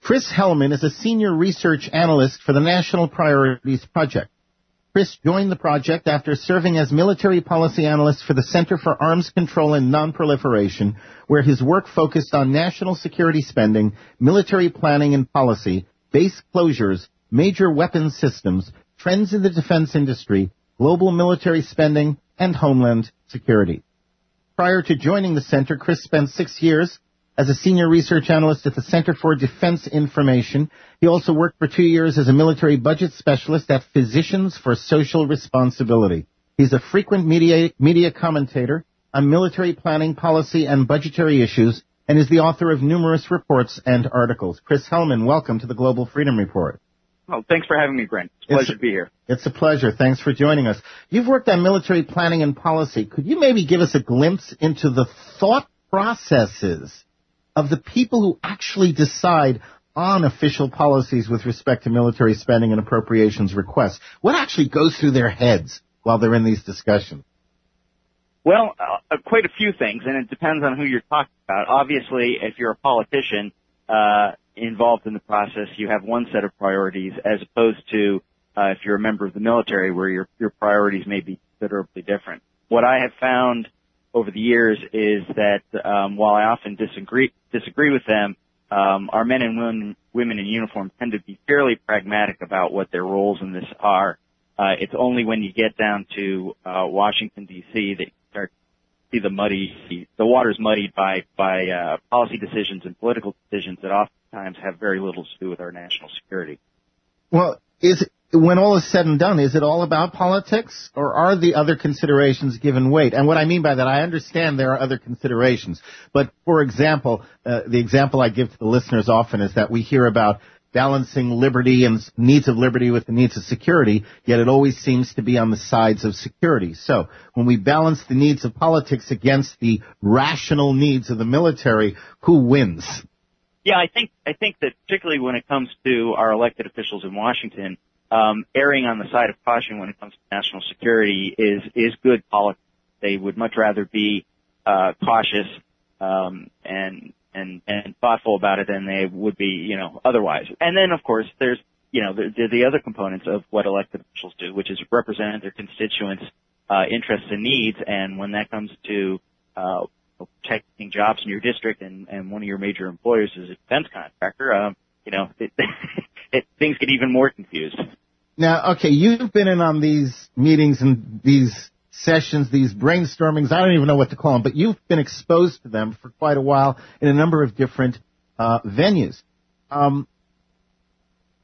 Chris Hellman is a senior research analyst for the National Priorities Project. Chris joined the project after serving as military policy analyst for the Center for Arms Control and Nonproliferation, where his work focused on national security spending, military planning and policy, base closures, major weapons systems, trends in the defense industry, global military spending, and homeland security. Prior to joining the center, Chris spent 6 years as a senior research analyst at the Center for Defense Information. He also worked for 2 years as a military budget specialist at Physicians for Social Responsibility. He's a frequent media commentator on military planning, policy, and budgetary issues, and is the author of numerous reports and articles. Chris Hellman, welcome to the Global Freedom Report. Oh, thanks for having me, Brent. It's a pleasure to be here. It's a pleasure. Thanks for joining us. You've worked on military planning and policy. Could you maybe give us a glimpse into the thought processes of the people who actually decide on official policies with respect to military spending and appropriations requests? What actually goes through their heads while they're in these discussions? Well, quite a few things, and it depends on who you're talking about. Obviously, if you're a politician involved in the process, you have one set of priorities, as opposed to if you're a member of the military, where your priorities may be considerably different. What I have found over the years is that while I often disagree with them, our men and women in uniform tend to be fairly pragmatic about what their roles in this are. It's only when you get down to Washington, D.C. that you start to see the water's muddied by policy decisions and political decisions that oftentimes have very little to do with our national security. Well, when all is said and done, is it all about politics, or are the other considerations given weight? And what I mean by that, I understand there are other considerations. But, for example, the example I give to the listeners often is that we hear about balancing liberty and needs of liberty with the needs of security, yet it always seems to be on the sides of security. So when we balance the needs of politics against the rational needs of the military, who wins? Yeah, I think that particularly when it comes to our elected officials in Washington, erring on the side of caution when it comes to national security is good politics. They would much rather be cautious and thoughtful about it than they would be, otherwise. And then, of course, there's the other components of what elected officials do, which is represent their constituents' interests and needs. And when that comes to protecting jobs in your district and one of your major employers is a defense contractor, things get even more confused. Now, okay, you've been in on these meetings and these sessions, these brainstormings, I don't even know what to call them, but you've been exposed to them for quite a while in a number of different venues.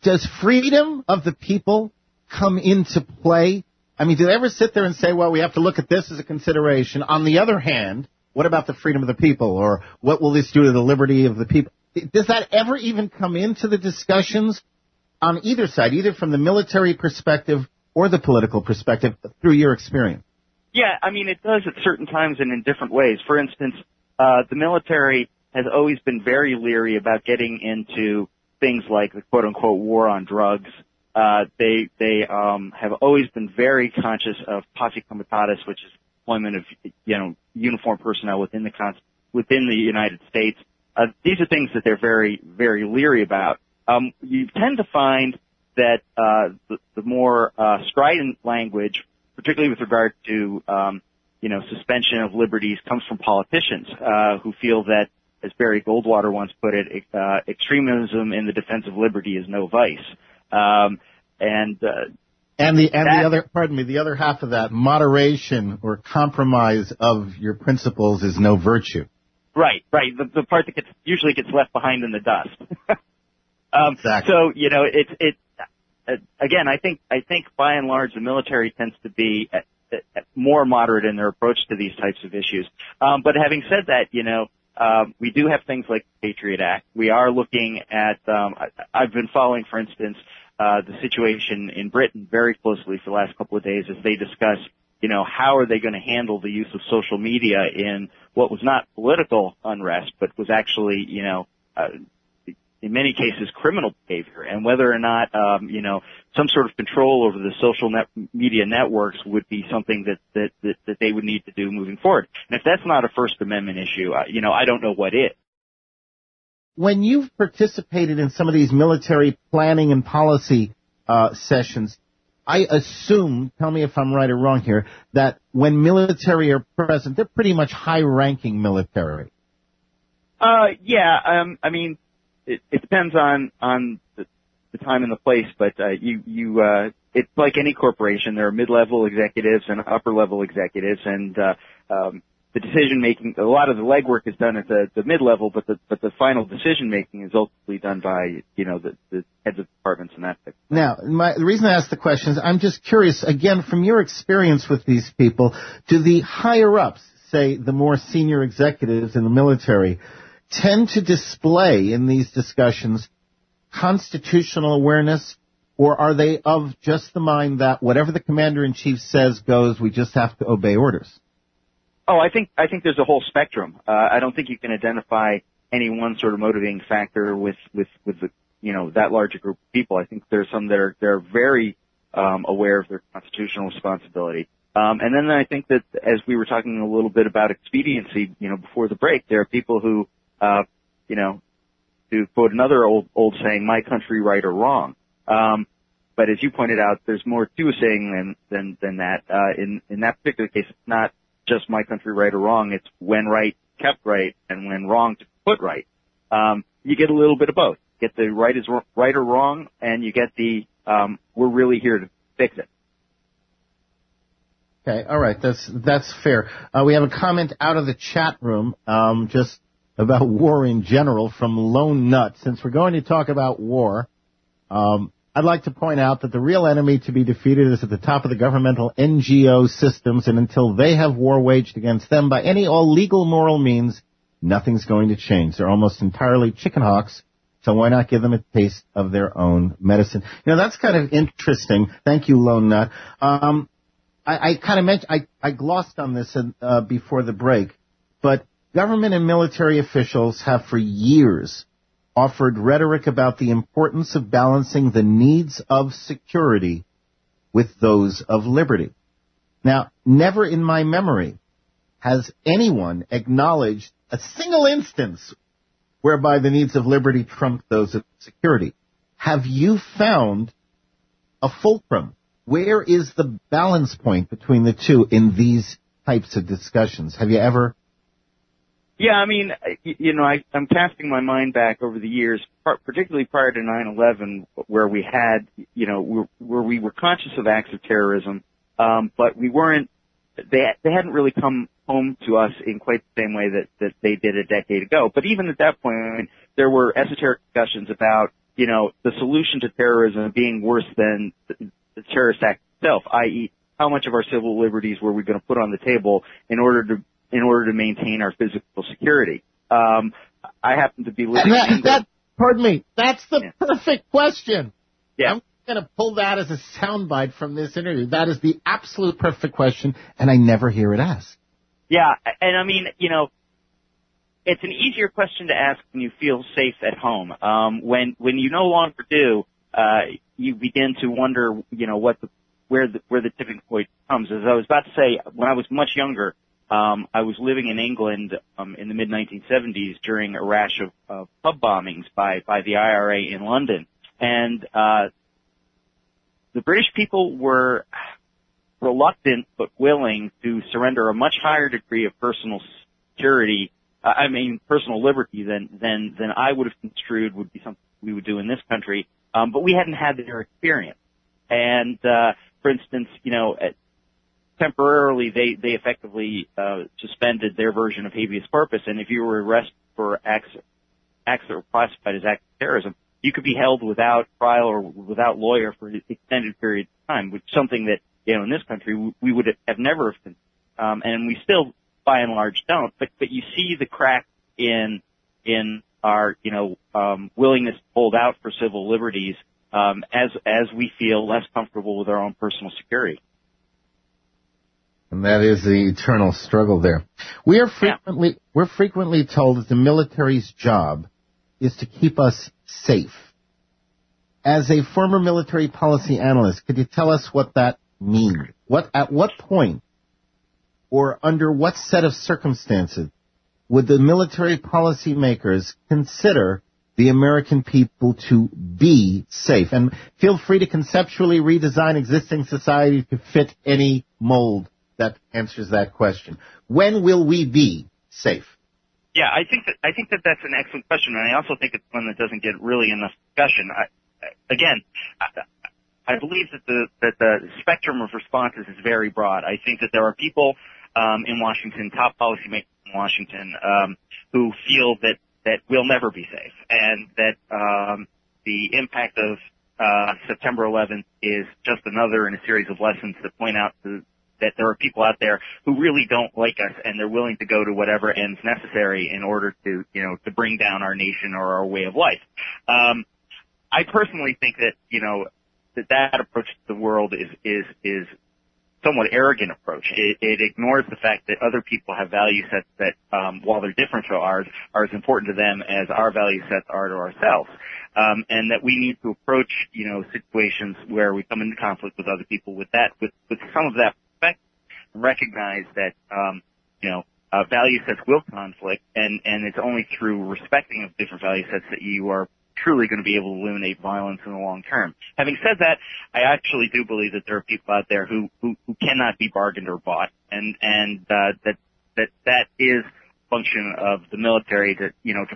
Does freedom of the people come into play? I mean, do they ever sit there and say, well, we have to look at this as a consideration? On the other hand, what about the freedom of the people, or what will this do to the liberty of the people? Does that ever even come into the discussions on either side, either from the military perspective or the political perspective, through your experience? Yeah, I mean, it does at certain times and in different ways. For instance, the military has always been very leery about getting into things like the quote-unquote war on drugs. They have always been very conscious of posse comitatus, which is deployment of uniformed personnel within the United States. These are things that they're very, very leery about. You tend to find that the more strident language, particularly with regard to suspension of liberties, comes from politicians who feel that, as Barry Goldwater once put it, extremism in the defense of liberty is no vice. The other half of that, moderation or compromise of your principles is no virtue. Right. The part that usually gets left behind in the dust. Exactly. So, again, I think by and large the military tends to be more moderate in their approach to these types of issues. But having said that, we do have things like the Patriot Act. We are looking at, I've been following, for instance, the situation in Britain very closely for the last couple of days as they discuss, how are they going to handle the use of social media in what was not political unrest, but was actually, in many cases, criminal behavior, and whether or not, some sort of control over the social media networks would be something that they would need to do moving forward. And if that's not a First Amendment issue, I don't know what is. when you've participated in some of these military planning and policy sessions, I assume, tell me if I'm right or wrong here, that when military are present, they're pretty much high-ranking military. Yeah. I mean, it depends on the time and the place, but it's like any corporation. There are mid-level executives and upper-level executives, and the decision-making, a lot of the legwork is done at the mid-level, but the final decision-making is ultimately done by, the heads of departments and that type of thing. Now, the reason I ask the question is I'm just curious, again, from your experience with these people, do the higher-ups, say the more senior executives in the military, tend to display in these discussions constitutional awareness, or are they of just the mind that whatever the commander-in-chief says goes, we just have to obey orders? Oh, I think there's a whole spectrum. I don't think you can identify any one sort of motivating factor with the, that larger group of people. I think there's some that are very aware of their constitutional responsibility. And then I think that as we were talking a little bit about expediency, before the break, there are people who, to quote another old saying, my country right or wrong. But as you pointed out, there's more to a saying than that. In that particular case, it's not just my country right or wrong. It's when right, kept right, and when wrong, to put right. You get a little bit of both. You get the right is right or wrong, and you get the we're really here to fix it. Okay, all right, that's fair. We have a comment out of the chat room, just about war in general from Lone Nut. Since we're going to talk about war, I'd like to point out that the real enemy to be defeated is at the top of the governmental NGO systems, and until they have war waged against them by any all legal moral means, nothing's going to change. They're almost entirely chicken hawks, so why not give them a taste of their own medicine? That's kind of interesting. Thank you, Lone Nut. I kind of mentioned, I glossed on this before the break, but government and military officials have for years offered rhetoric about the importance of balancing the needs of security with those of liberty. Now, never in my memory has anyone acknowledged a single instance whereby the needs of liberty trumped those of security. Have you found a fulcrum? Where is the balance point between the two in these types of discussions? Have you ever? Yeah, I mean, I'm casting my mind back over the years, particularly prior to 9/11, where we had, where we were conscious of acts of terrorism, but we weren't. They hadn't really come home to us in quite the same way that they did a decade ago. But even at that point, there were esoteric discussions about, the solution to terrorism being worse than the terrorist act itself, i.e., how much of our civil liberties were we going to put on the table in order to maintain our physical security. I happen to be living in England. Pardon me, that's the perfect question. Yeah. I'm going to pull that as a soundbite from this interview. That is the absolute perfect question, and I never hear it asked. Yeah, and I mean, it's an easier question to ask when you feel safe at home. When you no longer do, you begin to wonder, where the tipping point comes. As I was about to say, when I was much younger, I was living in England in the mid-1970s during a rash of pub bombings by the IRA in London. And the British people were reluctant but willing to surrender a much higher degree of personal security, personal liberty than I would have construed would be something we would do in this country. But we hadn't had their experience. And for instance, temporarily they effectively suspended their version of habeas corpus, and if you were arrested for acts that were classified as acts of terrorism, you could be held without trial or without lawyer for an extended period of time, which is something that, in this country we would have never have done. And we still, by and large, don't. But you see the crack in our, willingness to hold out for civil liberties, as we feel less comfortable with our own personal security. And that is the eternal struggle there. We're frequently told that the military's job is to keep us safe. As a former military policy analyst, could you tell us what that means? At what point or under what set of circumstances would the military policymakers consider the American people to be safe? And feel free to conceptually redesign existing society to fit any mold that answers that question. When will we be safe? Yeah, I think that that's an excellent question, and I also think it's one that doesn't get really enough discussion. I believe that the spectrum of responses is very broad. I think that there are people in Washington, top policymakers in Washington, who feel that we'll never be safe, and that the impact of September 11th is just another in a series of lessons that point out that there are people out there who really don't like us, and they're willing to go to whatever ends necessary in order to bring down our nation or our way of life. I personally think that that approach to the world is somewhat arrogant approach. It ignores the fact that other people have value sets that, while they're different to ours, are as important to them as our value sets are to ourselves. And that we need to approach, situations where we come into conflict with other people with some of that perspective, and recognize that, value sets will conflict, and it's only through respecting of different value sets that you are truly going to be able to eliminate violence in the long term. Having said that, I actually do believe that there are people out there who cannot be bargained or bought, and that is a function of the military to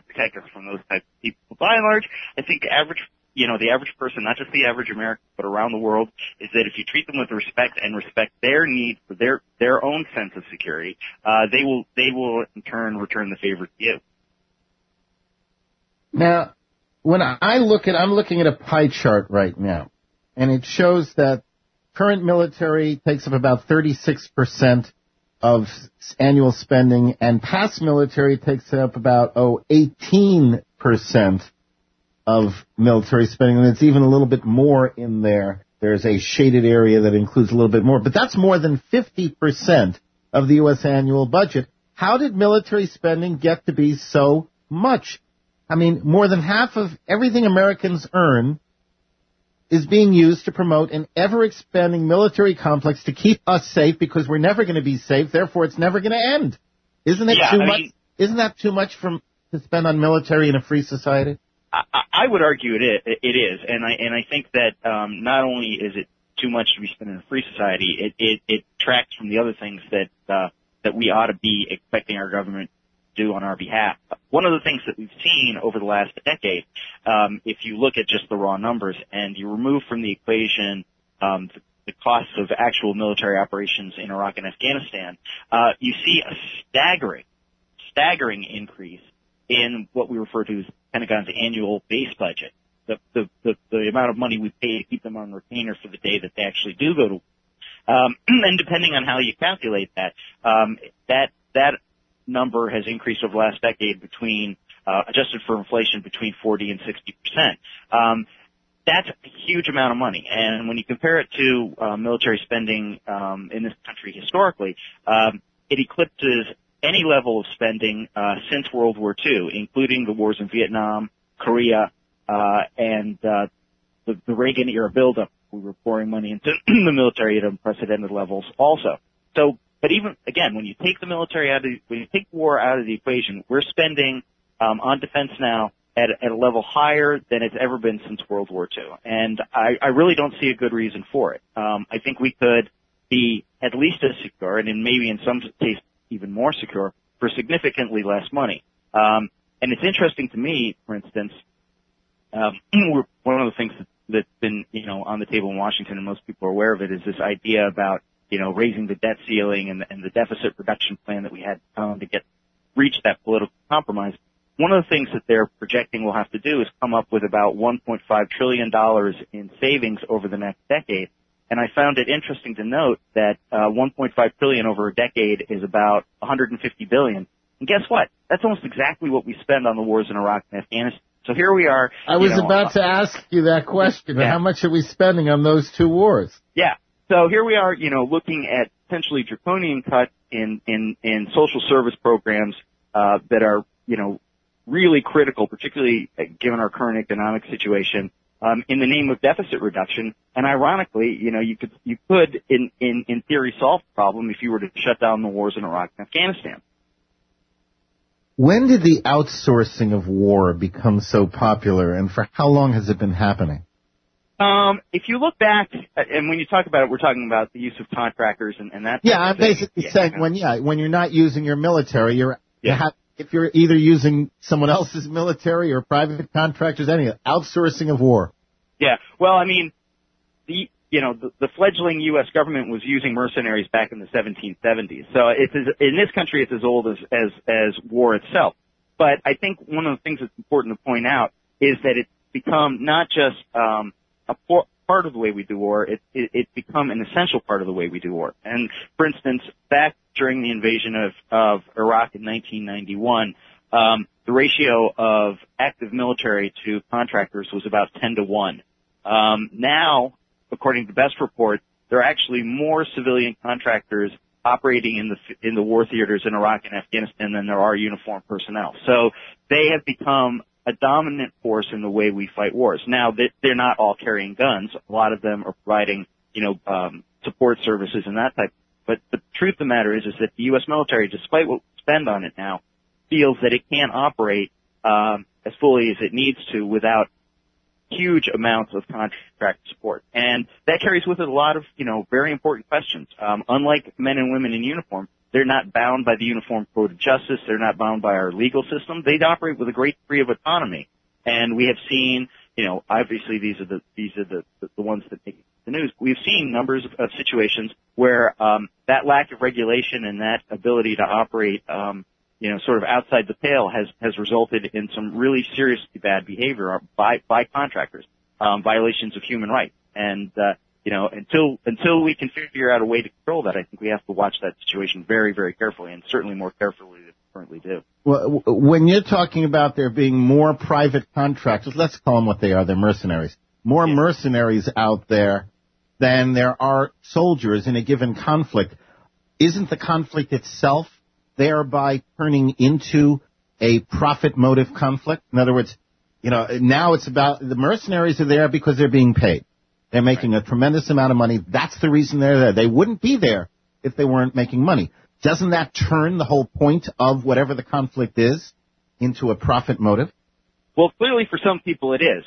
protect us from those types of people. By and large, I think the average person, not just the average American, but around the world, is that if you treat them with respect and respect their need for their own sense of security, they will in turn return the favor to you. Now, when I'm looking at a pie chart right now, and it shows that current military takes up about 36% of annual spending, and past military takes up about 18% of military spending, and it's even a little bit more in there. There's a shaded area that includes a little bit more, but that's more than 50% of the U.S. annual budget. How did military spending get to be so much? I mean, more than half of everything Americans earn is being used to promote an ever-expanding military complex to keep us safe, because we're never going to be safe, therefore it's never going to end. Isn't it too much? Isn't that too much to spend on military in a free society? I would argue it is, and I think that not only is it too much to be spent in a free society, it tracks from the other things that we ought to be expecting our government do on our behalf. One of the things that we've seen over the last decade, if you look at just the raw numbers and you remove from the equation the costs of actual military operations in Iraq and Afghanistan, you see a staggering increase in what we refer to as Pentagon's annual base budget. The amount of money we pay to keep them on retainer for the day that they actually do go to. And depending on how you calculate that number has increased over the last decade between, adjusted for inflation, between 40 and 60%. That's a huge amount of money. And when you compare it to military spending in this country historically, it eclipses any level of spending since World War II, including the wars in Vietnam, Korea, and the Reagan-era buildup. We were pouring money into the military at unprecedented levels also. So, but even, again, when you take the military when you take war out of the equation, we're spending on defense now at a level higher than it's ever been since World War II. And I really don't see a good reason for it. I think we could be at least as secure, and maybe in some cases even more secure, for significantly less money. And it's interesting to me, for instance, one of the things that's been, on the table in Washington, and most people are aware of it, is this idea about, raising the debt ceiling and the deficit reduction plan that we had to reach that political compromise. One of the things that they're projecting we'll have to do is come up with about $1.5 trillion in savings over the next decade. And I found it interesting to note that $1.5 trillion over a decade is about $150 billion. And guess what? That's almost exactly what we spend on the wars in Iraq and Afghanistan. So here we are. I was about to ask you that question. Yeah. How much are we spending on those two wars? Yeah. So here we are, looking at potentially draconian cuts in social service programs that are, really critical, particularly given our current economic situation, in the name of deficit reduction. And ironically, you could in theory solve the problem if you were to shut down the wars in Iraq and Afghanistan. When did the outsourcing of war become so popular, and for how long has it been happening? If you look back, and when you talk about it, we're talking about the use of contractors and that. Yeah, I'm basically saying when you're not using your military, if you're either using someone else's military or private contractors, outsourcing of war. Yeah, well, I mean, the fledgling U.S. government was using mercenaries back in the 1770s. So in this country, it's as old as war itself. But I think one of the things that's important to point out is that it's become not just a part of the way we do war, it's become an essential part of the way we do war. And for instance, back during the invasion of Iraq in 1991, the ratio of active military to contractors was about 10 to 1. Now, according to the best report, there are actually more civilian contractors operating in the war theaters in Iraq and Afghanistan than there are uniformed personnel. So they have become a dominant force in the way we fight wars. Now, they're not all carrying guns. A lot of them are providing, support services and that type. But the truth of the matter is that the U.S. military, despite what we spend on it now, feels that it can't operate as fully as it needs to without huge amounts of contract support. And that carries with it a lot of, very important questions. Unlike men and women in uniform, they're not bound by the Uniform Code of Justice. They're not bound by our legal system. They operate with a great degree of autonomy. And we have seen, obviously these are the ones that make the news. We've seen numbers of situations where that lack of regulation and that ability to operate, sort of outside the pale has resulted in some really seriously bad behavior by contractors, violations of human rights. And until we can figure out a way to control that, I think we have to watch that situation very, very carefully, and certainly more carefully than we currently do. Well, when you're talking about there being more private contractors, let's call them what they are, they're mercenaries, more mercenaries out there than there are soldiers in a given conflict, isn't the conflict itself thereby turning into a profit motive conflict? In other words, now it's about the mercenaries are there because they're being paid. They're making a tremendous amount of money. That's the reason they're there. They wouldn't be there if they weren't making money. Doesn't that turn the whole point of whatever the conflict is into a profit motive? Well, clearly for some people it is.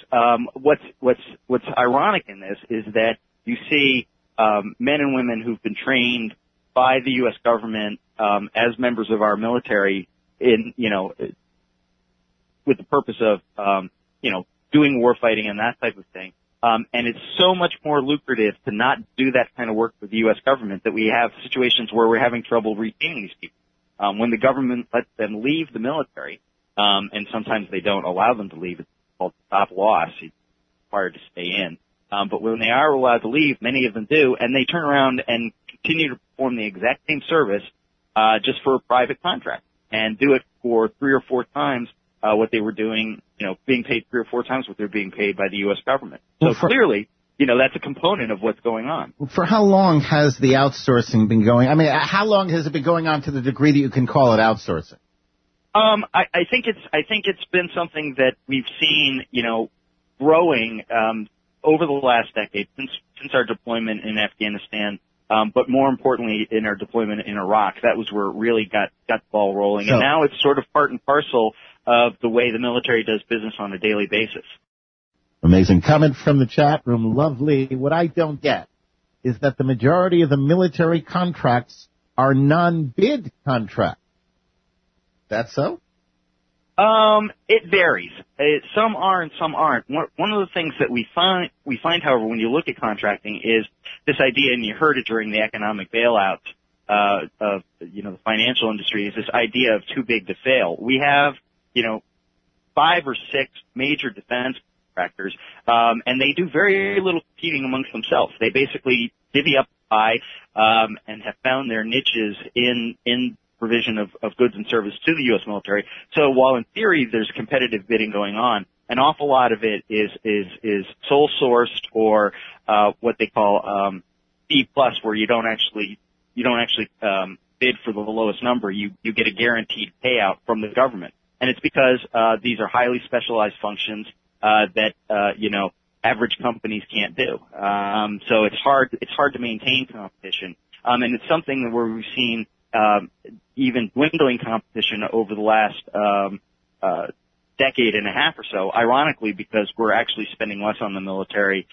What's ironic in this is that you see men and women who've been trained by the U.S. government as members of our military in with the purpose of doing war fighting and that type of thing. And it's so much more lucrative to not do that kind of work for the U.S. government that we have situations where we're having trouble retaining these people. When the government lets them leave the military, and sometimes they don't allow them to leave, it's called stop loss. It's required to stay in. But when they are allowed to leave, many of them do, and they turn around and continue to perform the exact same service, just for a private contract, and do it for 3 or 4 times what they were doing, being paid 3 or 4 times what they're being paid by the U.S. government. So clearly, that's a component of what's going on. For how long has the outsourcing been going? I mean, how long has it been going on to the degree that you can call it outsourcing? I think it's been something that we've seen, growing over the last decade since our deployment in Afghanistan. But more importantly, in our deployment in Iraq, that was where it really got the ball rolling. And now it's sort of part and parcel of the way the military does business on a daily basis. Amazing comment from the chat room. Lovely. What I don't get is that the majority of the military contracts are non-bid contracts. That's so? It varies. Some are and some aren't. One of the things that we find, however, when you look at contracting is this idea, and you heard it during the economic bailout, of, the financial industry, is this idea of too big to fail. We have, 5 or 6 major defense contractors, and they do very little competing amongst themselves. They basically divvy up the pie, and have found their niches in provision of goods and service to the U.S. military. So while in theory there's competitive bidding going on, an awful lot of it is sole sourced or what they call B plus, where you don't actually bid for the lowest number. You get a guaranteed payout from the government, and it's because these are highly specialized functions that average companies can't do. So it's hard to maintain competition, and it's something where we've seen even dwindling competition over the last decade and a half or so, ironically, because we're actually spending less on the military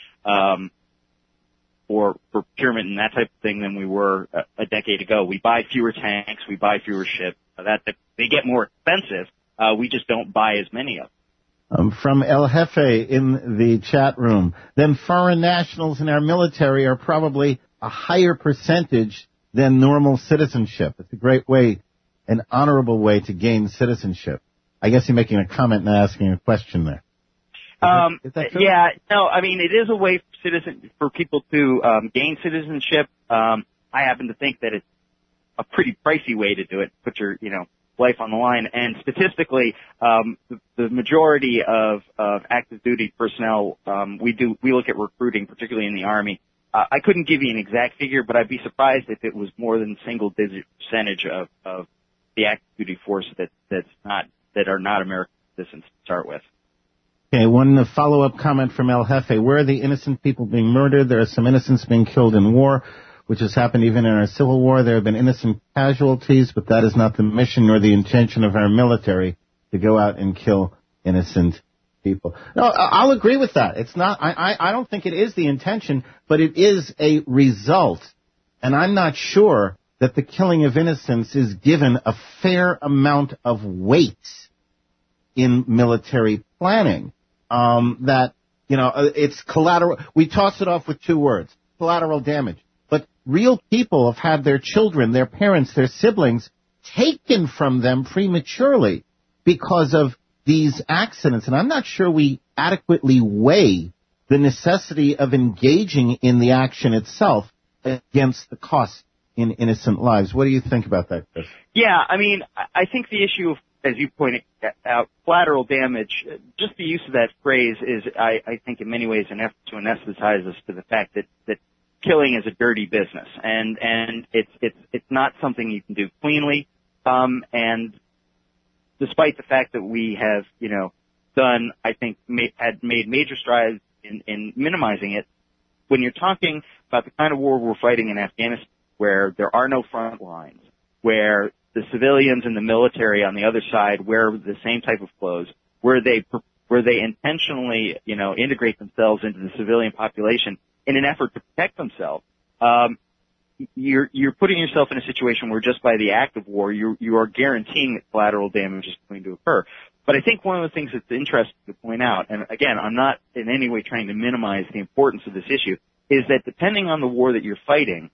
for procurement and that type of thing than we were a decade ago. We buy fewer tanks, we buy fewer ships. They get more expensive. We just don't buy as many of them. From El Jefe in the chat room, then foreign nationals in our military are probably a higher percentage than normal citizenship. It's a great way, an honorable way to gain citizenship. I guess you're making a comment and asking a question there. Is that true? Yeah, no, I mean, it is a way for people to gain citizenship. I happen to think that it's a pretty pricey way to do it, put your, life on the line. And statistically, the majority of active duty personnel, we look at recruiting, particularly in the Army. I couldn't give you an exact figure, but I'd be surprised if it was more than single-digit percentage of the active duty force that are not American citizens to start with. Okay, one follow-up comment from El Jefe. Where are the innocent people being murdered? There are some innocents being killed in war, which has happened even in our Civil War. There have been innocent casualties, but that is not the mission nor the intention of our military to go out and kill innocent people. No, I'll agree with that. It's not, I don't think it is the intention, but it is a result. And I'm not sure that the killing of innocents is given a fair amount of weight in military planning. It's collateral. We toss it off with two words, collateral damage. But real people have had their children, their parents, their siblings taken from them prematurely because of these accidents. And I'm not sure we adequately weigh the necessity of engaging in the action itself against the cost in innocent lives. What do you think about that, Chris? Yeah, I mean, I think the issue of, as you pointed out, collateral damage, just the use of that phrase is, I think, in many ways an effort to anesthetize us to the fact that killing is a dirty business, and it's not something you can do cleanly. And despite the fact that we have, done, I think, had made major strides in minimizing it, when you're talking about the kind of war we're fighting in Afghanistan, where there are no front lines, where the civilians and the military on the other side wear the same type of clothes, where they intentionally, integrate themselves into the civilian population in an effort to protect themselves, you're putting yourself in a situation where just by the act of war, you are guaranteeing that collateral damage is going to occur. But I think one of the things that's interesting to point out, and again, I'm not in any way trying to minimize the importance of this issue, is that depending on the war that you're fighting,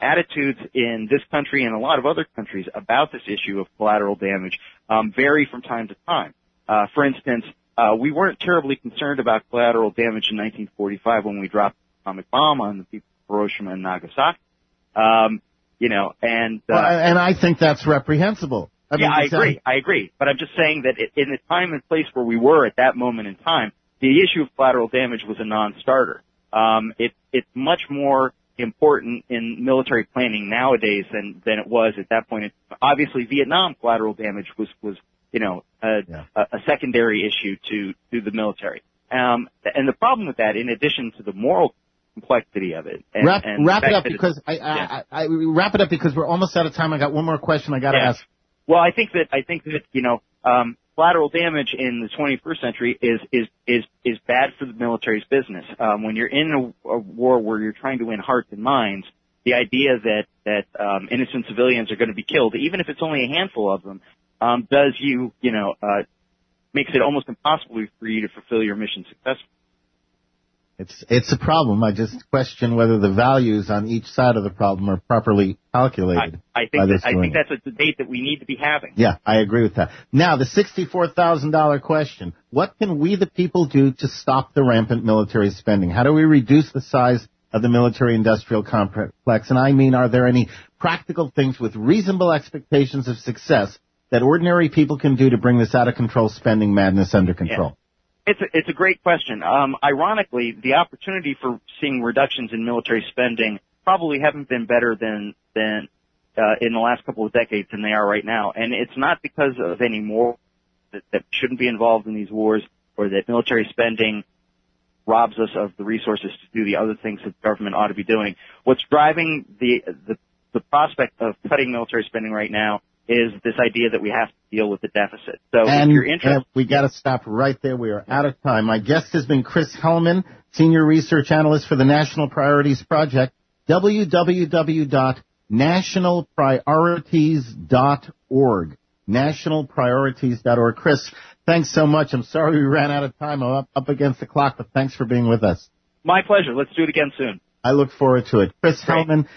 attitudes in this country and a lot of other countries about this issue of collateral damage vary from time to time. For instance, we weren't terribly concerned about collateral damage in 1945 when we dropped the atomic bomb on the people of Hiroshima and Nagasaki. And I think that's reprehensible. I agree. But I'm just saying that in the time and place where we were at that moment in time, the issue of collateral damage was a non-starter. It's much more important in military planning nowadays than it was at that point. Obviously, Vietnam collateral damage was a secondary issue to the military. And the problem with that, in addition to the moral complexity of it, wrap it up because wrap it up because we're almost out of time. I got one more question I got to ask. Well, I think that collateral damage in the 21st century is bad for the military's business. When you're in a war where you're trying to win hearts and minds, the idea that innocent civilians are going to be killed, even if it's only a handful of them, makes it almost impossible for you to fulfill your mission successfully. It's a problem. I just question whether the values on each side of the problem are properly calculated. I think that's a debate that we need to be having. Yeah, I agree with that. Now, the $64,000 question. What can we, the people, do to stop the rampant military spending? How do we reduce the size of the military-industrial complex? And I mean, are there any practical things with reasonable expectations of success that ordinary people can do to bring this out-of-control spending madness under control? Yeah. It's a great question. Ironically, the opportunity for seeing reductions in military spending probably haven't been better than in the last couple of decades than they are right now. And it's not because of any more that shouldn't be involved in these wars or that military spending robs us of the resources to do the other things that the government ought to be doing. What's driving the the prospect of cutting military spending right now is this idea that we have to deal with the deficit. So if you're interested, we got to stop right there. We are out of time. My guest has been Chris Hellman, Senior Research Analyst for the National Priorities Project. www.nationalpriorities.org. Nationalpriorities.org. Chris, thanks so much. I'm sorry we ran out of time. I'm up against the clock, but thanks for being with us. My pleasure. Let's do it again soon. I look forward to it. Chris Hellman.